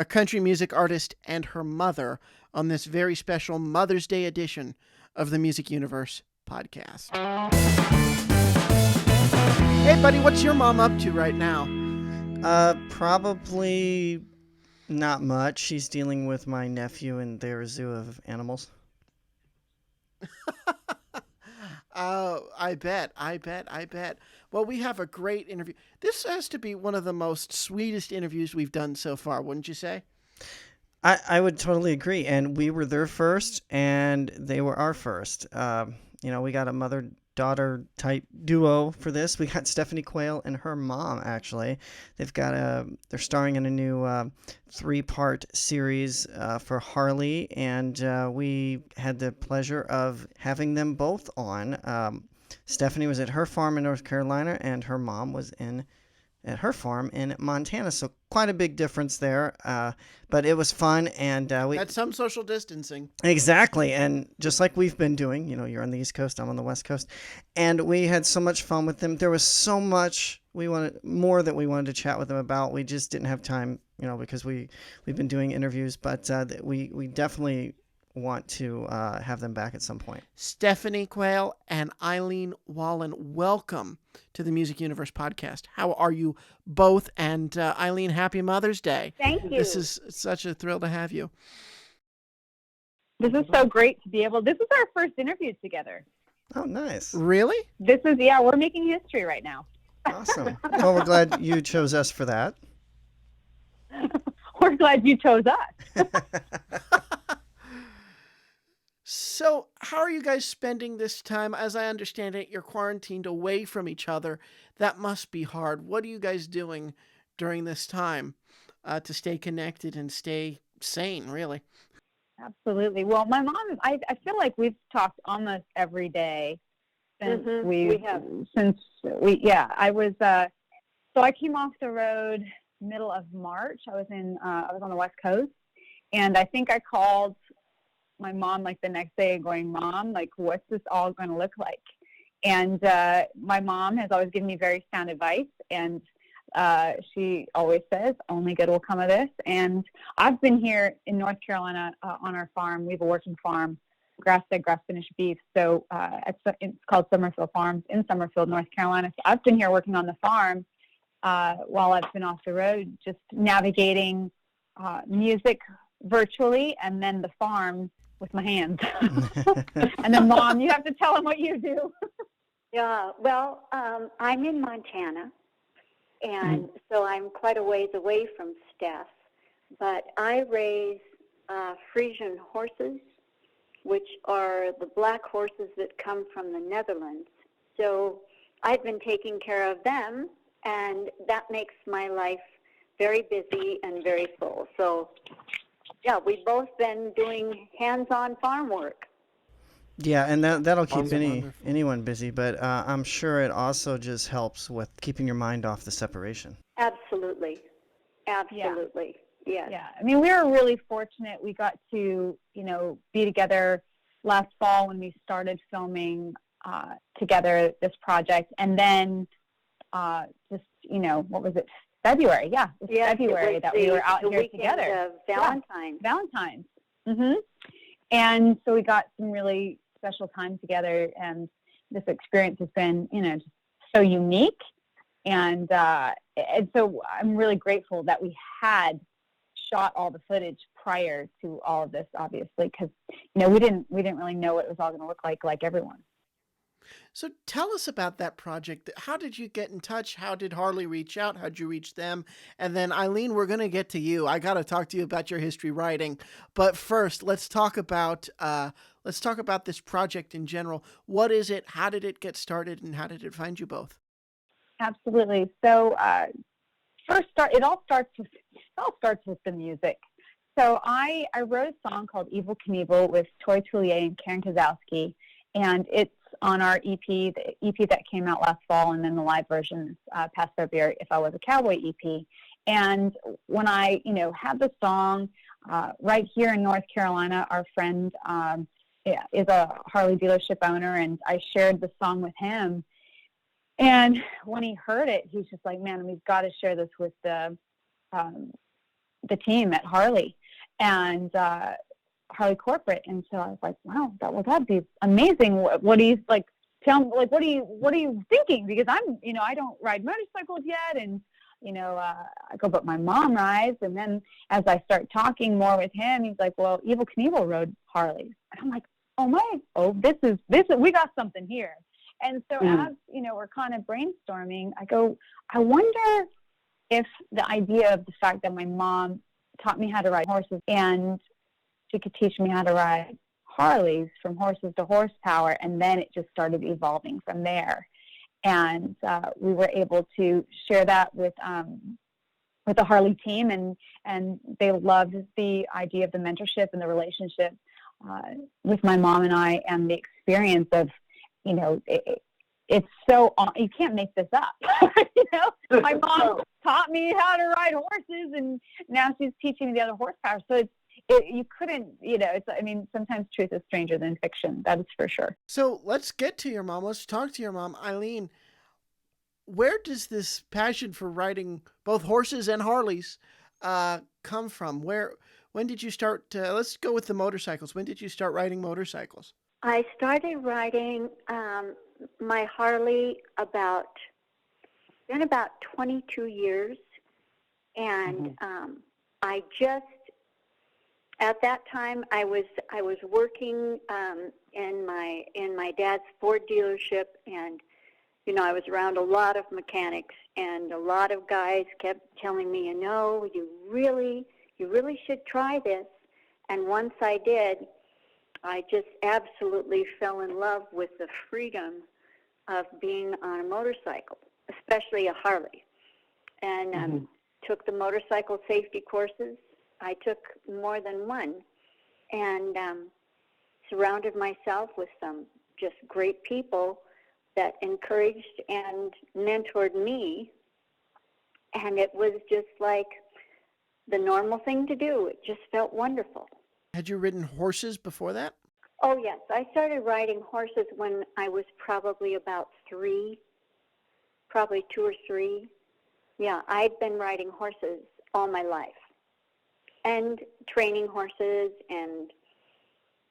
a country music artist, and her mother on this very special Mother's Day edition of the Music Universe podcast. Hey, buddy, what's your mom up to right now? Probably not much. She's dealing with my nephew in their zoo of animals. I bet. Well, we have a great interview. This has to be one of the most sweetest interviews we've done so far, wouldn't you say? I would totally agree. And we were their first, and they were our first. We got a mother-daughter type duo for this. We got Stephanie Quayle and her mom, actually. They're starring in a new 3-part series for Harley, and we had the pleasure of having them both on. Stephanie was at her farm in North Carolina, and her mom was at her farm in Montana. So quite a big difference there. But it was fun, and we That's some social distancing. exactly. And just like we've been doing, you're on the East Coast, I'm on the West Coast, and we had so much fun with them. There was so much we wanted to chat with them about. We just didn't have time, because we've been doing interviews, but we definitely want to have them back at some point. Stephanie Quayle and Eileen Wallin, welcome to the Music Universe podcast. How are you both? And Eileen, happy Mother's Day. Thank you. This is such a thrill to have you. This is so great to be able. This is our first interview together. Oh, nice. Really? We're making history right now. Awesome. Well, we're glad you chose us for that. We're glad you chose us. So, how are you guys spending this time? As I understand it, you're quarantined away from each other. That must be hard. What are you guys doing during this time to stay connected and stay sane, really? Absolutely. Well, my mom, I feel like we've talked almost every day since I was, so I came off the road middle of March. I was on the West Coast, and I think I called my mom like the next day going, Mom, like, what's this all going to look like? And my mom has always given me very sound advice, and she always says only good will come of this. And I've been here in North Carolina on our farm. We have a working farm, grass-fed, grass-finished beef. So it's called Summerfield Farms in Summerfield, North Carolina. So I've been here working on the farm while I've been off the road, just navigating music virtually, and then the farm with my hands. And then, Mom, you have to tell them what you do. Yeah, well, I'm in Montana, and so I'm quite a ways away from Steph, but I raise Frisian horses, which are the black horses that come from the Netherlands. So I've been taking care of them, and that makes my life very busy and very full. So yeah, we've both been doing hands-on farm work. Yeah, and that'll keep Wonderful. anyone busy, but I'm sure it also just helps with keeping your mind off the separation. Absolutely. Yes. Yeah, I mean, we were really fortunate. We got to, be together last fall when we started filming together this project, and then what was it? February, yeah. It was February that we were out here together. Valentine's. Yeah, Valentine's. Mm-hmm. And so we got some really special time together, and this experience has been, just so unique. And so I'm really grateful that we had shot all the footage prior to all of this, obviously, because, we didn't really know what it was all going to look like everyone. So tell us about that project. How did you get in touch? How did Harley reach out? How'd you reach them? And then Eileen, we're going to get to you. I got to talk to you about your history writing. But first, let's talk about this project in general. What is it? How did it get started? And how did it find you both? Absolutely. So it all starts with the music. So I wrote a song called Evil Knievel with Tori Toulier and Karen Kozowski, and it's on our EP, the EP that came out last fall, and then the live version past February, If I Was a Cowboy EP. And when I, had the song right here in North Carolina, our friend is a Harley dealership owner, and I shared the song with him. And when he heard it, he's just like, man, we've got to share this with the the team at Harley and Harley Corporate. And so I was like, wow, that'd be amazing. What do you like? Tell me, like, what are you thinking? Because I don't ride motorcycles yet, and I go, but my mom rides. And then as I start talking more with him, he's like, well, Evel Knievel rode Harleys. And I'm like, this is, we got something here. And so as, we're kind of brainstorming, I go, I wonder if the idea of the fact that my mom taught me how to ride horses and she could teach me how to ride Harleys from horses to horsepower, and then it just started evolving from there. And we were able to share that with the Harley team, and they loved the idea of the mentorship and the relationship with my mom and I, and the experience of, it's so, you can't make this up. My mom taught me how to ride horses, and now she's teaching me the other horsepower. So you couldn't, sometimes truth is stranger than fiction. That is for sure. So let's get to your mom. Let's talk to your mom. Eileen, where does this passion for riding both horses and Harleys come from? When did you start? Let's go with the motorcycles. When did you start riding motorcycles? I started riding my Harley about 22 years, and I just, at that time, I was working in my dad's Ford dealership, and I was around a lot of mechanics, and a lot of guys kept telling me, you really should try this. And once I did, I just absolutely fell in love with the freedom of being on a motorcycle, especially a Harley, and took the motorcycle safety courses. I took more than one, and surrounded myself with some just great people that encouraged and mentored me, and it was just like the normal thing to do. It just felt wonderful. Had you ridden horses before that? Oh, yes. I started riding horses when I was probably about 3, probably 2 or 3. Yeah, I'd been riding horses all my life, and training horses and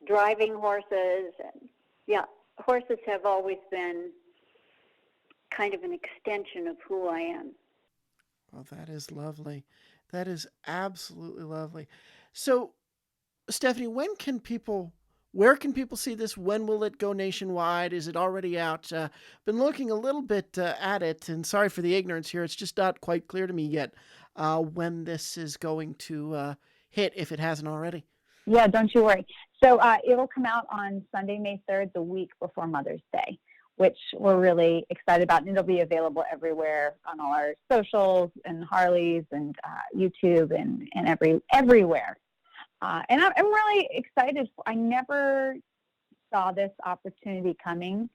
driving horses. And yeah, horses have always been kind of an extension of who I am. Well, that is lovely. That is absolutely lovely. So, Stephanie, where can people see this? When will it go nationwide? Is it already out? Been looking a little bit at it, and sorry for the ignorance here. It's just not quite clear to me yet when this is going to hit, if it hasn't already. Yeah, don't you worry. So it'll come out on Sunday, May 3rd, the week before Mother's Day, which we're really excited about. And it'll be available everywhere on all our socials and Harleys and YouTube and everywhere. And I'm really excited. I never saw this opportunity coming,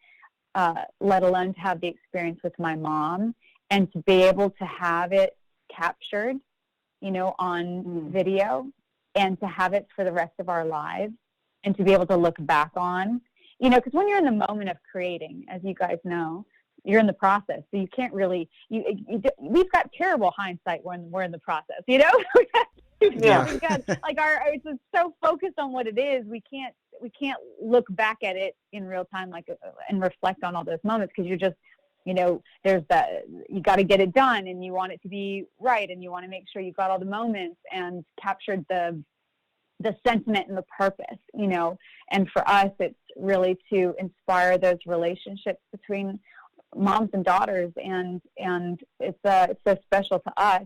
let alone to have the experience with my mom and to be able to have it captured, on video, and to have it for the rest of our lives, and to be able to look back on, because when you're in the moment of creating, as you guys know, you're in the process, so you can't really, we've got terrible hindsight when we're in the process, Yeah. We've got, it's so focused on what it is, we can't look back at it in real time, and reflect on all those moments, because you're just, there's you got to get it done, and you want it to be right, and you want to make sure you got all the moments and captured the sentiment and the purpose, and for us, it's really to inspire those relationships between moms and daughters, and it's so special to us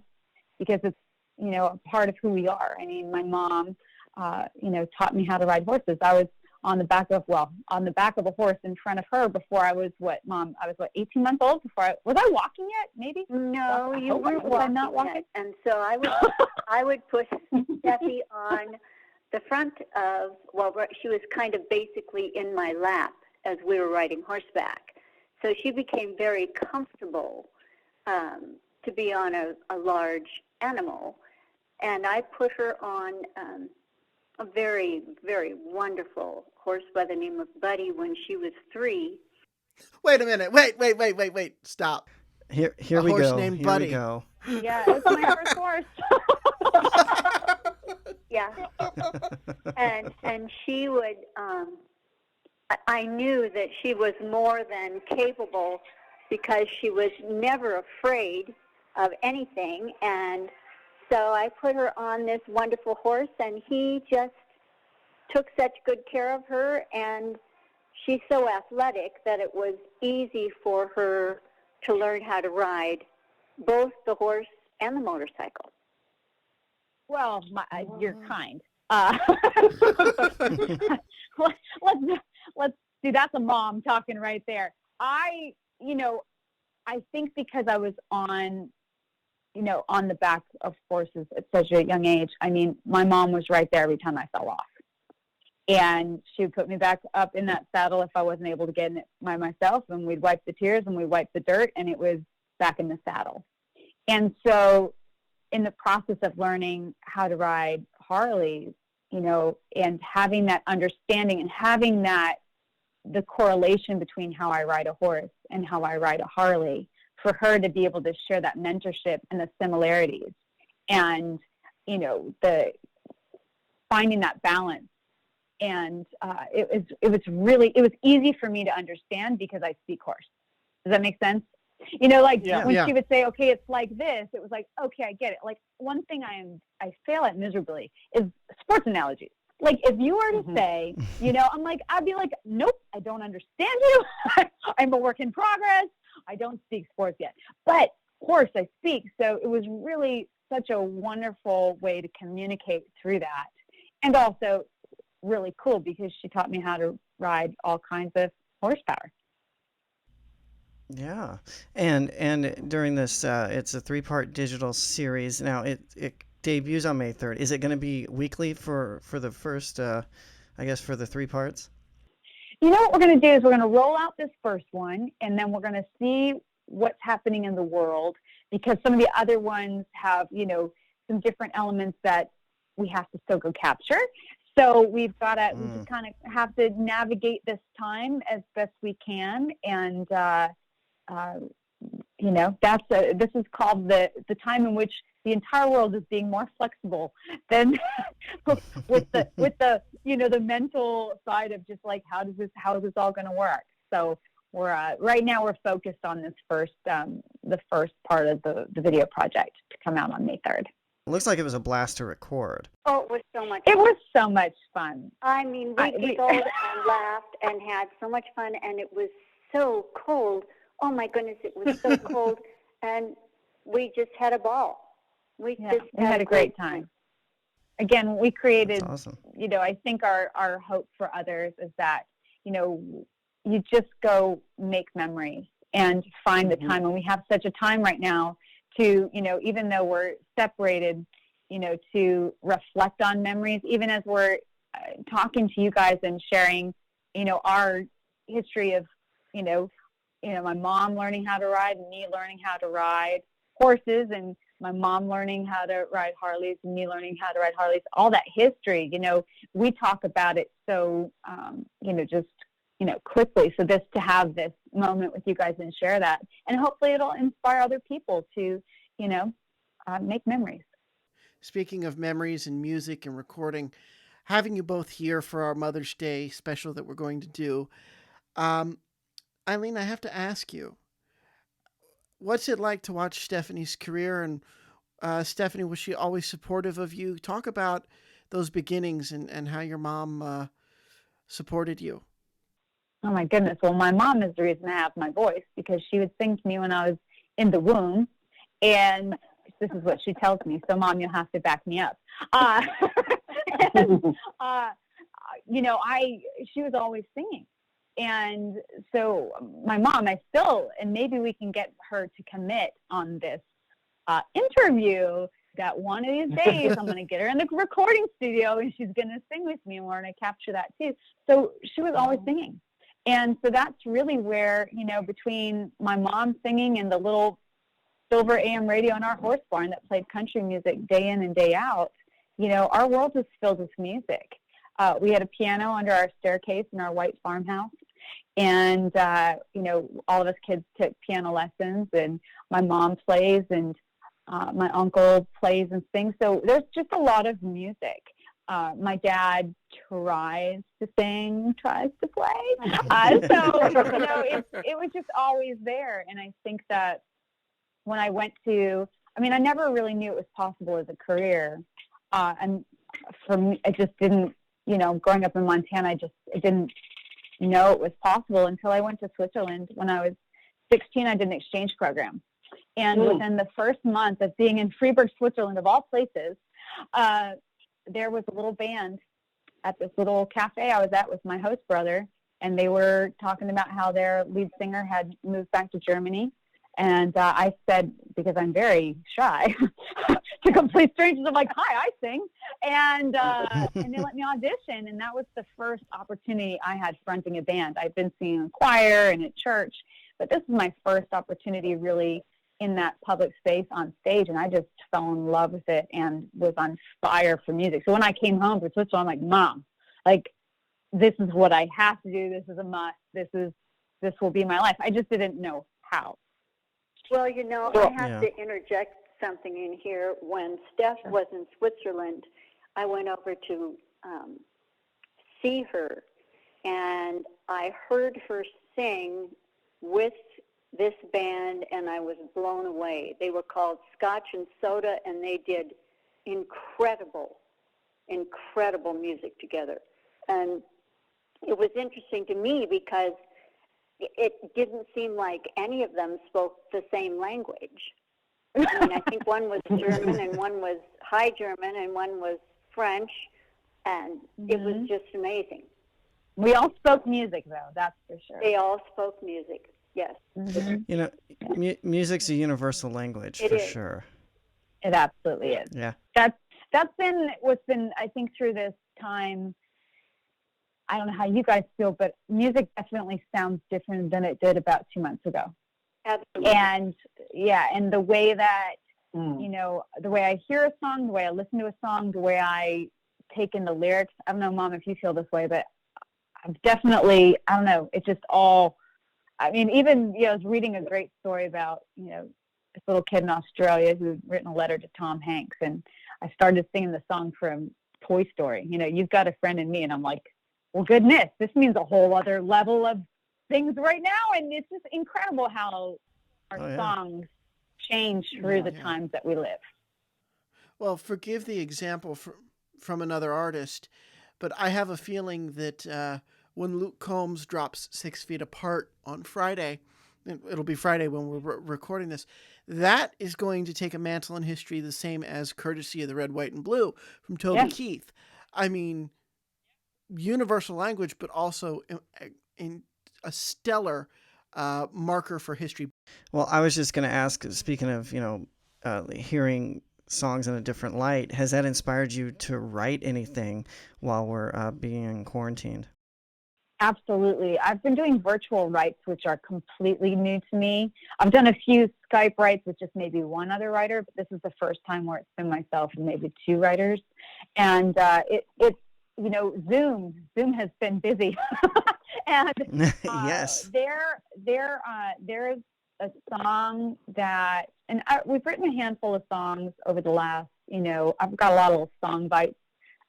because it's, a part of who we are. I mean, my mom, taught me how to ride horses. I was on the back of a horse in front of her before I was 18 months old was I walking yet? Maybe? No, you weren't walking yet. And so I would put Steffi on the front of, she was kind of basically in my lap as we were riding horseback. So she became very comfortable to be on a large animal. And I put her on a very, very wonderful horse by the name of Buddy when she was 3. Wait a minute. Wait. Stop. Here a we horse go. named Here Buddy. we go. Yeah, it was my first horse. Yeah. And she would, I knew that she was more than capable because she was never afraid of anything. And so I put her on this wonderful horse, and he just took such good care of her, and she's so athletic that it was easy for her to learn how to ride both the horse and the motorcycle. Well, you're kind. Let's see. That's a mom talking right there. I think because I was on the back of horses at such a young age. I mean, my mom was right there every time I fell off. And she would put me back up in that saddle if I wasn't able to get in it by myself, and we'd wipe the tears and we'd wipe the dirt, and it was back in the saddle. And so in the process of learning how to ride Harleys, and having that understanding and having the correlation between how I ride a horse and how I ride a Harley, for her to be able to share that mentorship and the similarities and, the finding that balance. And it was easy for me to understand because I speak horse. Does that make sense? When she would say, okay, it's like this, it was like, okay, I get it. Like, one thing I fail at miserably is sports analogies. Like, if you were to say, I'd be like, nope, I don't understand you. I'm a work in progress. I don't speak sports yet. But horse, I speak. So it was really such a wonderful way to communicate through that. And also really cool because she taught me how to ride all kinds of horsepower. Yeah, and during this, it's a 3-part digital series. Now it debuts on May 3rd. Is it going to be weekly for the first, for the 3 parts? What we're going to do is we're going to roll out this first one, and then we're going to see what's happening in the world, because some of the other ones have, some different elements that we have to still go capture. So we just kind of have to navigate this time as best we can, and this is called the time in which the entire world is being more flexible than with the the mental side of just like how is this all going to work. So we're right now we're focused on this the first part of the video project to come out on May 3rd. It looks like it was a blast to record. Oh, it was so much fun. It was so much fun. I mean, we giggled and laughed and had so much fun, and it was so cold. Oh, my goodness, it was so cold, and we just had a ball. We had a great time. Again, we created, That's awesome. I think our hope for others is that, you just go make memories and find the time. And we have such a time right now to, even though we're separated, to reflect on memories, even as we're talking to you guys and sharing, our history of, my mom learning how to ride and me learning how to ride horses, and my mom learning how to ride Harleys and me learning how to ride Harleys, all that history, we talk about it so, quickly. So to have this moment with you guys and share that, and hopefully it'll inspire other people to, make memories. Speaking of memories and music and recording, having you both here for our Mother's Day special that we're going to do, Eileen, I have to ask you, what's it like to watch Stephanie's career? And Stephanie, was she always supportive of you? Talk about those beginnings and how your mom supported you. Oh, my goodness. Well, my mom is the reason I have my voice, because she would sing to me when I was in the womb. And this is what she tells me. So, Mom, you'll have to back me up. She was always singing. And so my mom, and maybe we can get her to commit on this interview, that one of these days I'm going to get her in the recording studio and she's going to sing with me, and we're going to capture that too. So she was always singing. And so that's really where, between my mom singing and the little silver AM radio in our horse barn that played country music day in and day out, our world was filled with music. We had a piano under our staircase in our white farmhouse. And, all of us kids took piano lessons, and my mom plays, and My uncle plays and sings, so there's just a lot of music. My dad tries to sing, tries to play. So, it was just always there. And I think that when I went to, I never really knew it was possible as a career. And for me, I just didn't, growing up in Montana, I didn't know it was possible until I went to Switzerland. When I was 16, I did an exchange program. And within the first month of being in Freiburg, Switzerland, of all places, there was a little band at this little cafe I was at with my host brother, and they were talking about how their lead singer had moved back to Germany. And I said, because I'm very shy, to complete strangers, I'm like, hi, I sing. And they let me audition, and that was the first opportunity I had fronting a band. I've been singing in choir and at church, but this is my first opportunity really in that public space on stage, and I just fell in love with it and was on fire for music. So when I came home from Switzerland, I'm like, Mom, this is what I have to do. This is a must. This will be my life. I just didn't know how. Well, I have to interject something in here. When Steph was in Switzerland, I went over to see her, and I heard her sing with this band, and I was blown away. They were called Scotch and Soda, and they did incredible music together. And it was interesting to me because it didn't seem like any of them spoke the same language. I think one was German and one was High German and one was French, and it was just amazing. We all spoke music, though, that's for sure. They all spoke music, yes. Music's a universal language for sure. It absolutely is. Yeah. That's been what's been, I think, through this time. I don't know how you guys feel, but music definitely sounds different than it did about 2 months ago. Absolutely. And and the way that, the way I hear a song, the way I listen to a song, the way I take in the lyrics. I don't know, Mom, if you feel this way, but I've definitely, I don't know, it's just all, even, I was reading a great story about, this little kid in Australia who'd written a letter to Tom Hanks, and I started singing the song from Toy Story, You've Got a Friend in Me, and I'm like, well, goodness, this means a whole other level of things right now, and it's just incredible how our songs change through the times that we live. Well, forgive the example from another artist, but I have a feeling that when Luke Combs drops 6 Feet Apart on Friday, it'll be Friday when we're recording this, that is going to take a mantle in history the same as Courtesy of the Red, White, and Blue from Toby Keith. Universal language, but also in a stellar marker for history. Well, I was just going to ask, speaking of, hearing songs in a different light, has that inspired you to write anything while we're being quarantined? Absolutely. I've been doing virtual writes, which are completely new to me. I've done a few Skype writes with just maybe one other writer, but this is the first time where it's been myself and maybe 2 writers. And it's Zoom has been busy. And yes, there's a song that, and we've written a handful of songs over the last, I've got a lot of little song bites,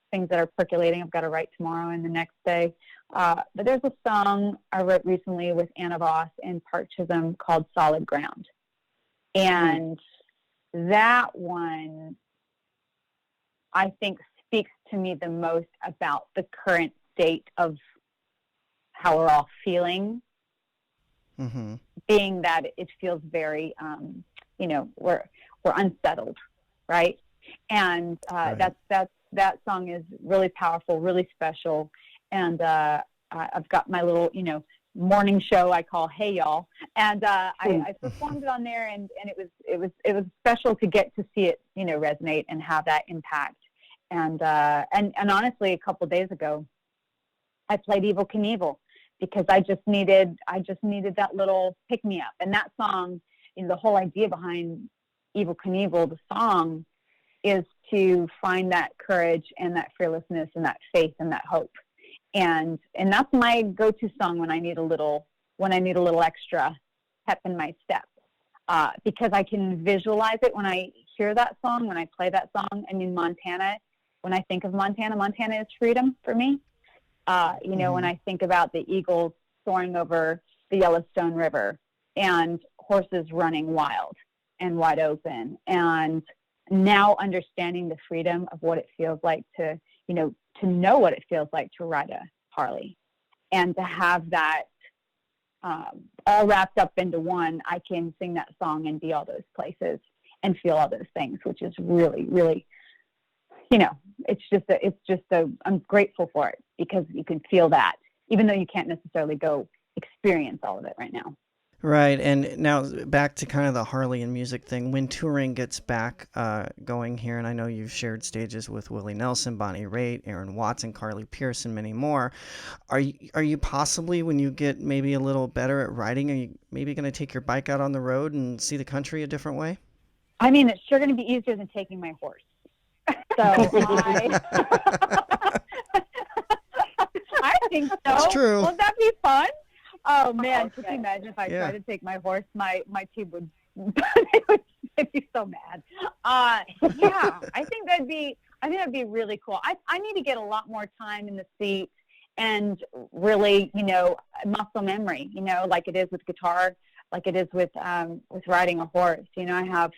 things that are percolating. I've got to write tomorrow and the next day. But there's a song I wrote recently with Anna Voss and Park Chisholm called Solid Ground. And that one, I think, speaks to me the most about the current state of how we're all feeling, being that it feels very, we're unsettled, right? And that song is really powerful, really special. And I've got my little, morning show I call Hey Y'all, and I performed it on there, and it was special to get to see it, resonate and have that impact. And honestly, a couple of days ago, I played Evel Knievel because I just needed that little pick me up. And that song, the whole idea behind Evel Knievel, the song, is to find that courage and that fearlessness and that faith and that hope. And that's my go-to song when I need a little extra pep in my step, because I can visualize it when I hear that song, when I play that song, I mean, Montana, when I think of Montana, Montana is freedom for me. You know, when I think about the eagles soaring over the Yellowstone River and horses running wild and wide open, and now understanding the freedom of what it feels like to, you know what it feels like to ride a Harley, and to have that all wrapped up into one. I can sing that song and be all those places and feel all those things, which is really, really, you know, I'm grateful for it, because you can feel that, even though you can't necessarily go experience all of it right now. Right, and now back to kind of the Harley and music thing. When touring gets back going here, and I know you've shared stages with Willie Nelson, Bonnie Raitt, Aaron Watson, Carly Pearce, and many more, are you possibly, when you get maybe a little better at riding, are you maybe going to take your bike out on the road and see the country a different way? I mean, it's sure going to be easier than taking my horse. So I think so. That's true. Won't that be fun? Oh man, could you imagine if I tried to take my horse? My team would they'd be so mad. Yeah, I think that'd be really cool. I need to get a lot more time in the seat and really, you know, muscle memory, you know, like it is with guitar, like it is with riding a horse. You know,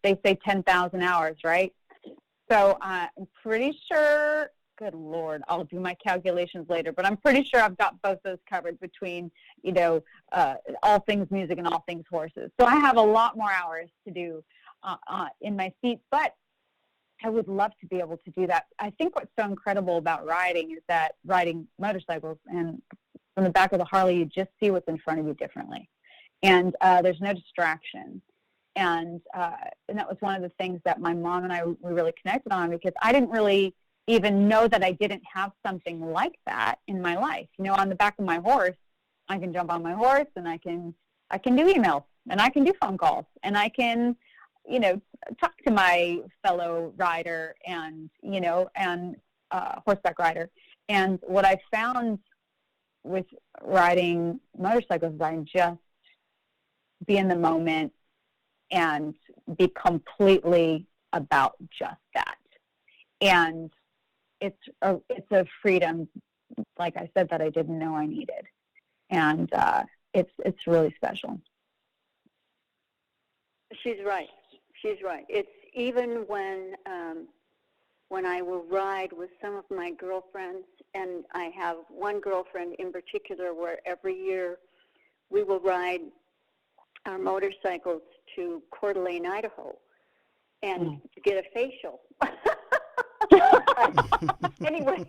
they say 10,000 hours, right? So I'm pretty sure, good Lord, I'll do my calculations later, but I'm pretty sure I've got both those covered between, you know, all things music and all things horses. So I have a lot more hours to do in my seat, but I would love to be able to do that. I think what's so incredible about riding is that riding motorcycles, and from the back of the Harley, you just see what's in front of you differently. And there's no distraction. And that was one of the things that my mom and we really connected on, because I didn't really even know that I didn't have something like that in my life. You know, on the back of my horse, I can jump on my horse and I can do emails, and I can do phone calls, and I can, you know, talk to my fellow rider and, you know, and horseback rider. And what I found with riding motorcycles is I can just be in the moment and be completely about just that. And it's a freedom, like I said, that I didn't know I needed. And it's really special. She's right. It's even when I will ride with some of my girlfriends, and I have one girlfriend in particular where every year we will ride our motorcycles to Coeur d'Alene, Idaho, and to get a facial. Anyway,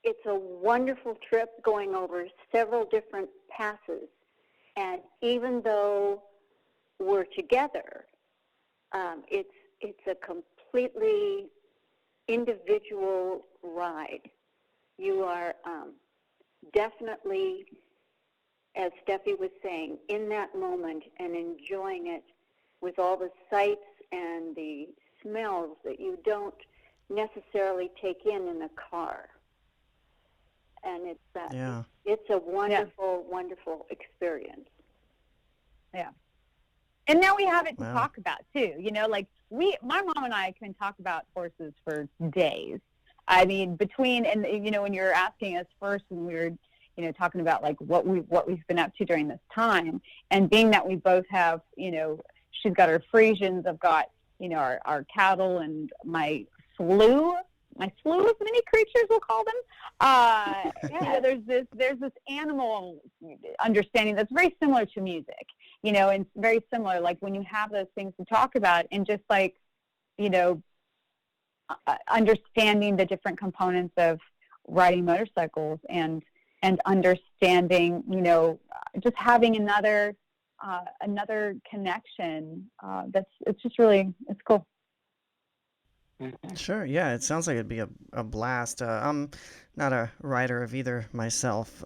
it's a wonderful trip going over several different passes, and even though we're together, it's a completely individual ride. You are definitely, as Steffi was saying, in that moment and enjoying it with all the sights and the smells that you don't necessarily take in a car. And it's a wonderful, wonderful experience. Yeah. And now we have it to talk about too. You know, like my mom and I can talk about horses for days. I mean, you know, when you're asking us first, when we were, you know, talking about like what we've been up to during this time, and being that we both have, you know, she's got her Friesians, I've got, you know, our cattle, and my slew of mini creatures, we'll call them. You know, there's this animal understanding that's very similar to music, you know, and very similar, like when you have those things to talk about, and just like, you know, understanding the different components of riding motorcycles, and understanding, you know, just having another connection. It's just really, it's cool. Sure, yeah, it sounds like it'd be a blast. I'm not a rider of either myself.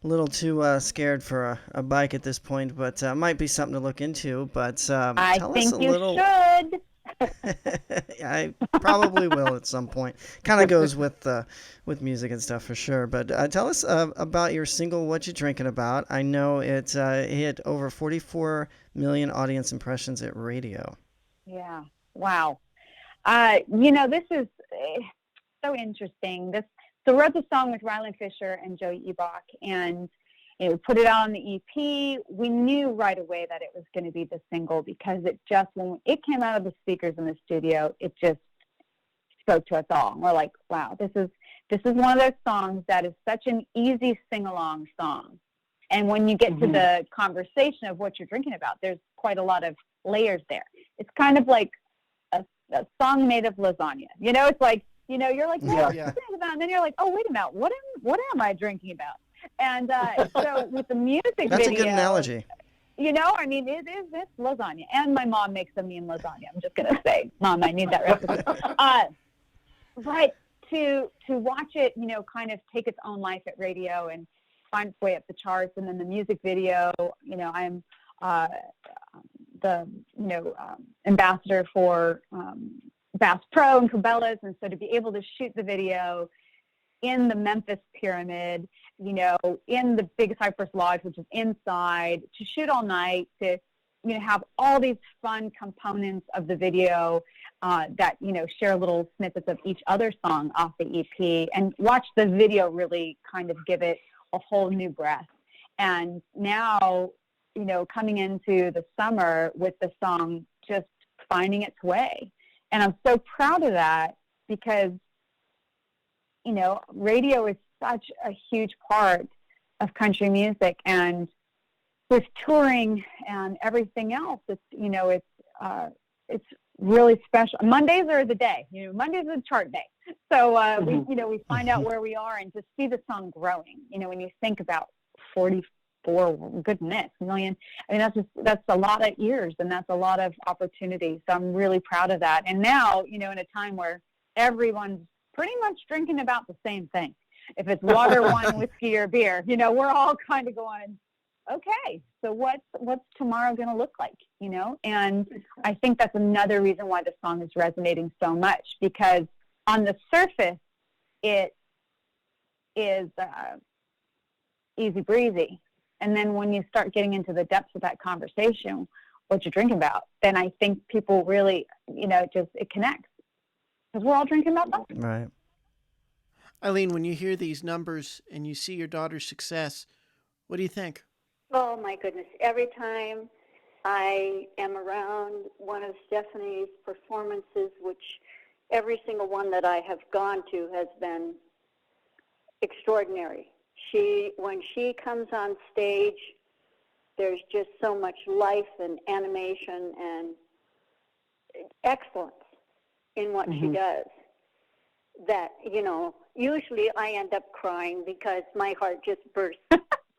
Little too scared for a bike at this point, but might be something to look into. But I tell think us a you little. should. I probably will at some point. Kind of goes with music and stuff for sure. But tell us about your single, "What You Drinking About." I know it hit over 44 million audience impressions at radio. Yeah. Wow. This is so interesting. So I wrote the song with Rylan Fisher and Joey Ebach, and we put it out on the EP. We knew right away that it was going to be the single because when it came out of the speakers in the studio, it just spoke to us all. We're like, wow, this is one of those songs that is such an easy sing-along song. And when you get to the conversation of what you're drinking about, there's quite a lot of layers there. It's kind of like a song made of lasagna. It's like, you're like, what am I drinking about? And then you're like, oh, wait a minute, what am I drinking about? And so with the music video. That's a good analogy. It's lasagna. And my mom makes a mean lasagna. I'm just going to say, Mom, I need that recipe. But to watch it, kind of take its own life at radio and find its way up the charts. And then the music video, I'm the ambassador for Bass Pro and Cabela's, and so to be able to shoot the video in the Memphis Pyramid, in the Big Cypress Lodge, which is inside, to shoot all night, to have all these fun components of the video that share little snippets of each other song off the EP, and watch the video really kind of give it a whole new breath. And now, coming into the summer with the song just finding its way. And I'm so proud of that because, radio is such a huge part of country music. And with touring and everything else, it's really special. Mondays are the day. Mondays are the chart day. So we find out where we are and to see the song growing. When you think about 44 million. I mean, that's a lot of ears and that's a lot of opportunity. So I'm really proud of that. And now, in a time where everyone's pretty much drinking about the same thing. If it's water, wine, whiskey, or beer, we're all kind of going, okay, so what's tomorrow going to look like, And I think that's another reason why the song is resonating so much, because on the surface, it is easy breezy. And then when you start getting into the depths of that conversation, what you're drinking about, then I think people really, it connects. Because we're all drinking about something. Right. Eileen, when you hear these numbers and you see your daughter's success, what do you think? Oh, my goodness. Every time I am around one of Stephanie's performances, which every single one that I have gone to has been extraordinary. When she comes on stage, there's just so much life and animation and excellence in what she does that, usually I end up crying because my heart just bursts.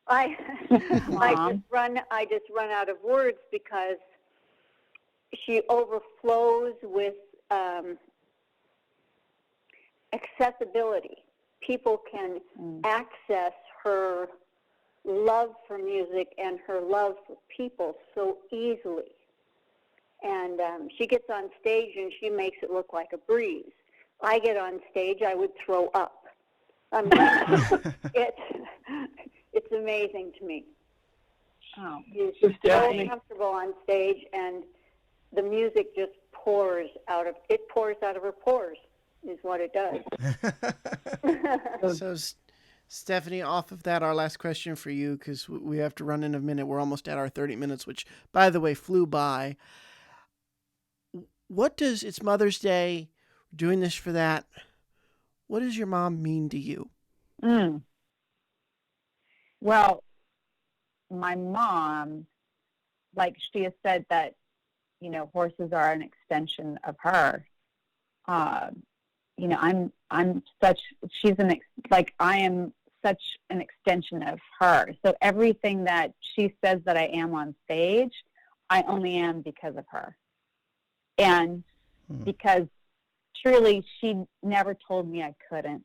I just run out of words because she overflows with accessibility. People can access her love for music and her love for people so easily. And she gets on stage and she makes it look like a breeze. I get on stage, I would throw up. I mean, it's amazing to me. Oh, She's so comfortable on stage, and the music just pours out of her pores, is what it does. So, Stephanie, off of that, our last question for you, because we have to run in a minute. We're almost at our 30 minutes, which, by the way, flew by. It's Mother's Day, doing this for that. What does your mom mean to you? Well, my mom, like she has said that, horses are an extension of her. I am such an extension of her. So everything that she says that I am on stage, I only am because of her. And because truly she never told me I couldn't.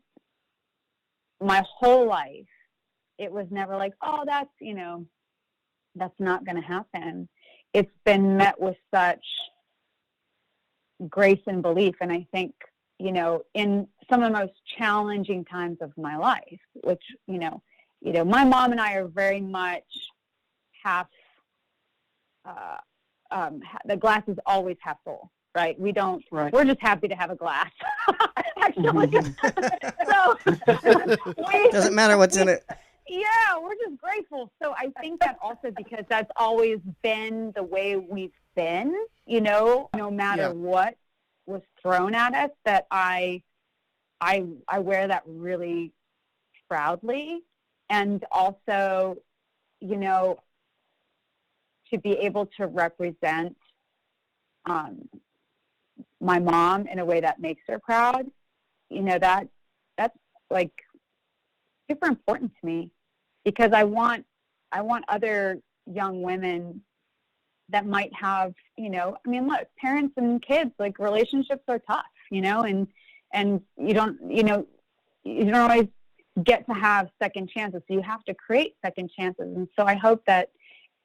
My whole life, it was never like, oh, that's not going to happen. It's been met with such grace and belief. And I think, in some of the most challenging times of my life, which, my mom and I are very much half, the glass is always half full, right? We don't, Right. we're just happy to have a glass, actually. So Doesn't matter what's in it. yeah, we're just grateful. So I think that also because that's always been the way we've been, no matter Yeah. what was thrown at us, that I wear that really proudly. And also, to be able to represent my mom in a way that makes her proud, that's like super important to me, because I want other young women that might have, look, parents and kids, like, relationships are tough, and you don't always get to have second chances. So you have to create second chances. And so I hope that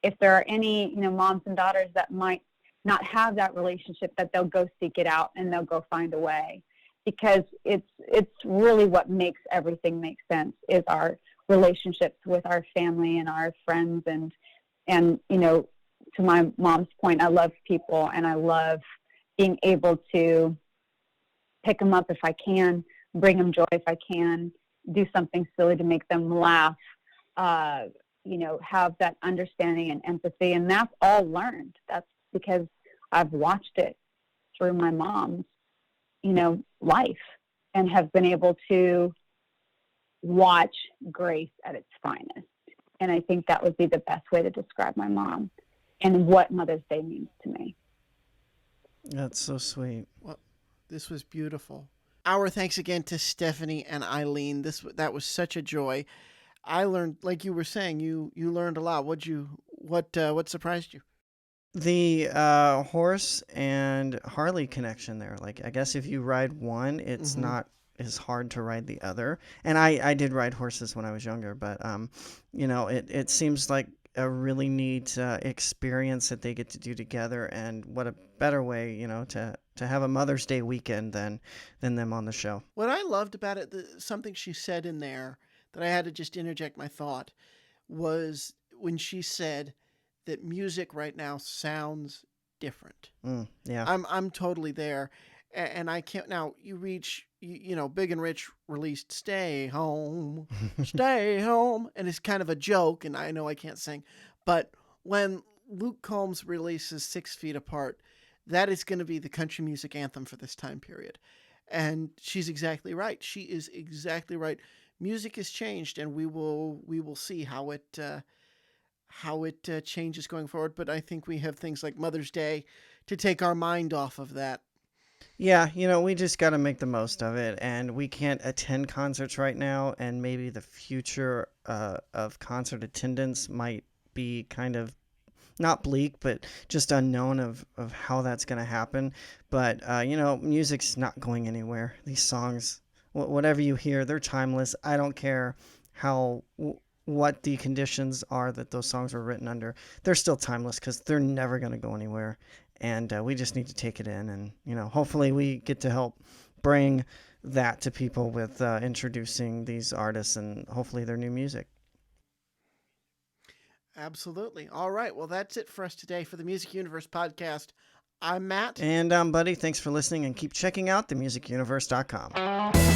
if there are any, moms and daughters that might not have that relationship, that they'll go seek it out and they'll go find a way, because it's really what makes everything make sense is our relationships with our family and our friends. And to my mom's point, I love people, and I love being able to pick them up if I can, bring them joy if I can, do something silly to make them laugh, have that understanding and empathy. And that's all learned. That's because I've watched it through my mom's, life, and have been able to watch grace at its finest. And I think that would be the best way to describe my mom and what Mother's Day means to me. That's so sweet. Well, this was beautiful. Our thanks again to Stephanie and Eileen. That was such a joy. I learned, like you were saying, you learned a lot. What surprised you? The horse and Harley connection there. Like, I guess if you ride one, it's not as hard to ride the other. And I did ride horses when I was younger, but it seems like a really neat experience that they get to do together. And what a better way, to have a Mother's Day weekend than them on the show. What I loved about it, something she said in there that I had to just interject my thought, was when she said that music right now sounds different. Yeah. I'm totally there. And I can't, now you reach, Big and Rich released Stay Home, Stay Home. And it's kind of a joke, and I know I can't sing, but when Luke Combs releases 6 Feet Apart, that is going to be the country music anthem for this time period. And she's exactly right. She is exactly right. Music has changed, and we will see how it changes going forward. But I think we have things like Mother's Day to take our mind off of that. Yeah, we just got to make the most of it, and we can't attend concerts right now, and maybe the future of concert attendance might be kind of not bleak, but just unknown of how that's going to happen. But, music's not going anywhere. These songs, whatever you hear, they're timeless. I don't care what the conditions are that those songs were written under. They're still timeless because they're never going to go anywhere. And we just need to take it in. And, hopefully we get to help bring that to people with introducing these artists and hopefully their new music. Absolutely. All right. Well, that's it for us today for the Music Universe podcast. I'm Matt. And I'm Buddy. Thanks for listening, and keep checking out themusicuniverse.com.